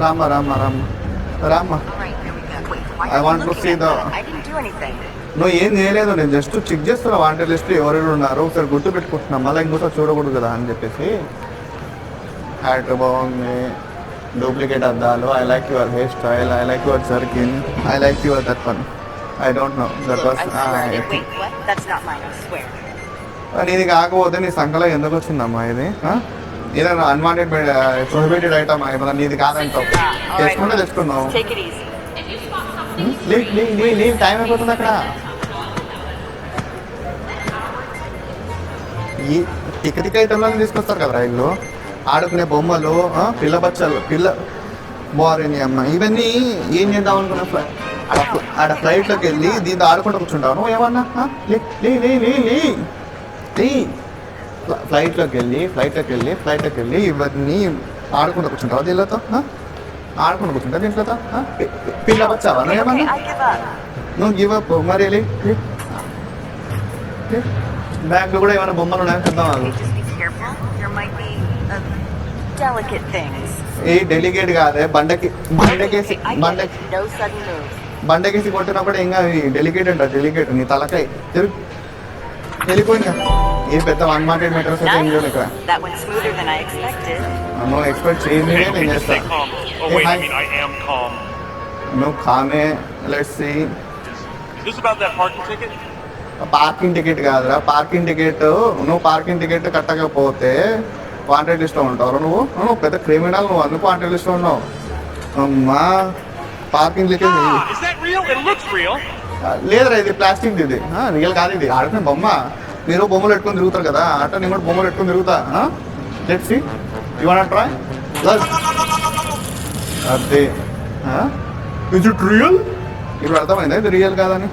రామ్మ రామ్మ రామ్మ రామ్మ. I want to see the. నువ్వు ఏం చేయలేదు, నేను జస్ట్ చెక్ చేస్తున్నా వాంటెడ్ లిస్ట్ ఎవరెవరు ఉన్నారు ఒకసారి గుర్తు పెట్టుకుంటున్నా, మళ్ళీ ఇంకోసారి చూడకూడదు కదా అని చెప్పేసి. హ్యాట్ బాగుంది, డూప్లికేట్ అద్దాలు, I like your hair style, I like your jerkin, I like your that one. I don't know that was. ఇది కాకపోతే నీ సంఖలో ఎందుకు వచ్చిందమ్మా ఇది? ఏదైనా అన్వాంటెడ్ ప్రొహిబిటెడ్ ఐటమ్ ఏమన్నా నీది కాదంటావు, తెచ్చుకుంటే తెచ్చుకున్నావు. టైం అయిపోతుంది అక్కడ. ఈ తిక్క తిక్క ఐటమ్లను తీసుకొస్తారు కదా రైళ్ళు, ఆడుకునే బొమ్మలు, పిల్ల బచ్చలు, పిల్ల బోరేని అమ్మ, ఇవన్నీ ఏం చేద్దాం అనుకున్నా. ఆడ ఫ్లైట్లోకి వెళ్ళి దీంతో ఆడుకుంటూ కూర్చుంటావు నువ్వు ఏమన్నా? ఫ్లైట్లోకి వెళ్ళి ఇవన్నీ ఆడుకుంటూ కూర్చుంటావు దీనితో, ఆడుకుంటూ కూర్చుంటావు దీంట్లో. పిల్ల బచ్చావా నువ్వు ఏమన్నా? నువ్వు గివ్ అప్ మరి. బ్యాగ్లో కూడా ఏమైనా బొమ్మలు ఉన్నాయో చూద్దాం. ఏ డెలికేట్ కాదే, బండకేసి కొట్టినప్పుడు ఇంకా డెలికేట్ అంట. డెలికేట్ నీ తలకాయ వెళ్ళిపోయింది. ఏ పెద్ద అన్వాంటెడ్ మెటర్స్ అయితే ఏం లేదు ఇక్కడ. నువ్వు ఎక్స్పెక్ట్ చేయండి, నేను చేస్తాను. నువ్వు కామే. Let's see. పార్కింగ్ టికెట్ కాదురా, పార్కింగ్ టికెట్. నువ్వు పార్కింగ్ టికెట్ కట్టకపోతే వాంటెడ్ లిస్ట్లో ఉంటావు. నువ్వు పెద్ద క్రిమినల్, నువ్వు అందుకు వాంటెడ్ లిస్ట్లో ఉన్నావు. అమ్మా పార్కింగ్ టికెట్ లేదురా, ఇది ప్లాస్టిక్, ఇది రియల్ కాదు. ఇది ఆడుకునే బొమ్మ. మీరు బొమ్మలు పెట్టుకొని తిరుగుతారు కదా, అట్లా నేను కూడా బొమ్మలు పెట్టుకొని తిరుగుతా. Let's see, you want try? అదే ఇజ్ ఇట్ రియల్? ఇప్పుడు అర్థమైందా ఇది రియల్ కాదని?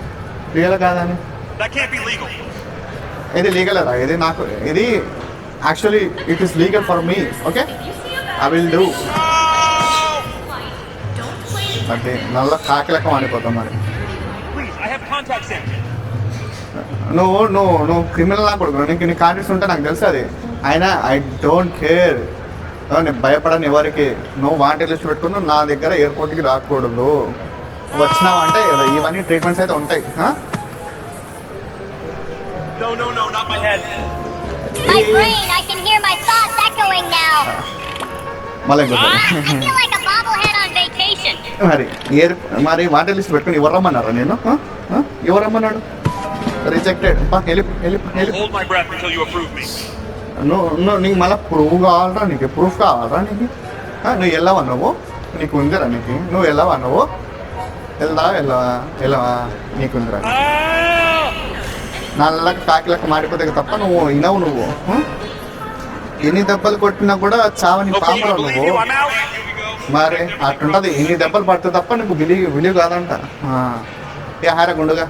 ఇది లీగల్ రా, ఇది నాకు, ఇది actually it is legal for me. Okay, I will do. అంటే నల్ల కాకిలకం ఆడిపోతాం మరి. నువ్వు క్రిమినల్ ఆడుకోడు, నీకు నీ కాంటాక్ట్స్ ఉంటే నాకు తెలుసు అది. అయినా ఐ డోంట్ కేర్, నేను భయపడను ఎవరికి. నువ్వు వాంటెడ్ లిస్ట్ పెట్టుకుని నా దగ్గర ఎయిర్పోర్ట్కి రాకూడదు. వచ్చినావు అంటే ఇవన్నీ ట్రీట్మెంట్స్ అయితే ఉంటాయి. మరి వాంటెడ్ లిస్ట్ పెట్టుకుని ఎవరు రమ్మన్నారా? నేను ఎవరు రమ్మన్నాడు? రిజెక్టెడ్. నీకు మళ్ళీ ప్రూఫ్ కావాలరా? నీకు ప్రూఫ్ కావాలరా? నువ్వు వెళ్ళవా? నీకు ఉందిరా? నువ్వు వెళ్ళవా? వెళ్ళవా? నీకుందిరా? నల్లకి కాకిలకు మాడిపోతే తప్ప నువ్వు వినవు. నువ్వు ఎన్ని దెబ్బలు కొట్టినా కూడా చావని పాపరా నువ్వు. మరి అట్టుంటది, ఎన్ని దెబ్బలు పడితే తప్ప నీకు విలువ కాదంట. హార గుండుగా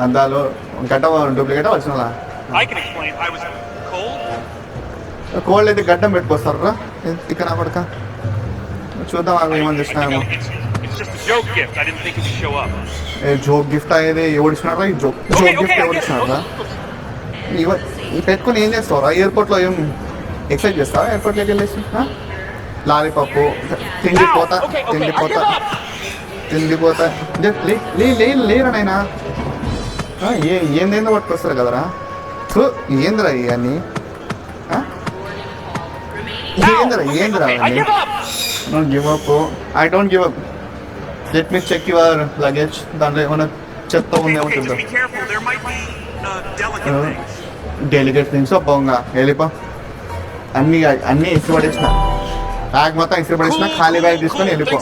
అద్దాలు గడ్డ డూప్లికేటా వచ్చిన కోల్డ్ అయితే గడ్డం పెట్టుకొస్తారా? ఇక్కడ పడక చూద్దాం అవి ఏమని తెచ్చినామో. జోక్ గిఫ్ట్ అయ్యేది ఎవరు ఇచ్చినారా? ఈ జోక్ గిఫ్ట్ ఎవరు ఇచ్చినారా? ఇవి పెట్టుకుని ఏం చేస్తావురా? ఎయిర్పోర్ట్లో ఏం ఎక్సైజ్ చేస్తావా? ఎయిర్పోర్ట్లోకి వెళ్ళేసి లాలీపప్పు తిండిపోతా లేరా నైనా? ఏందేందో పట్టుకొస్తారు కదరా. ఏందిరా ఇవన్నీ? ఏందిరా don't give up. I don't give up. Let me check your luggage. దాంట్లో ఏమైనా చెత్త ఉందేమో చూద్దాం. డెలికేట్ థింగ్స్ పోంగా వెళ్ళిపో. అన్నీ ఇసుపడేసిన, బ్యాగ్ మొత్తం ఇసుపడేసిన, ఖాళీ బ్యాగ్ తీసుకొని వెళ్ళిపో.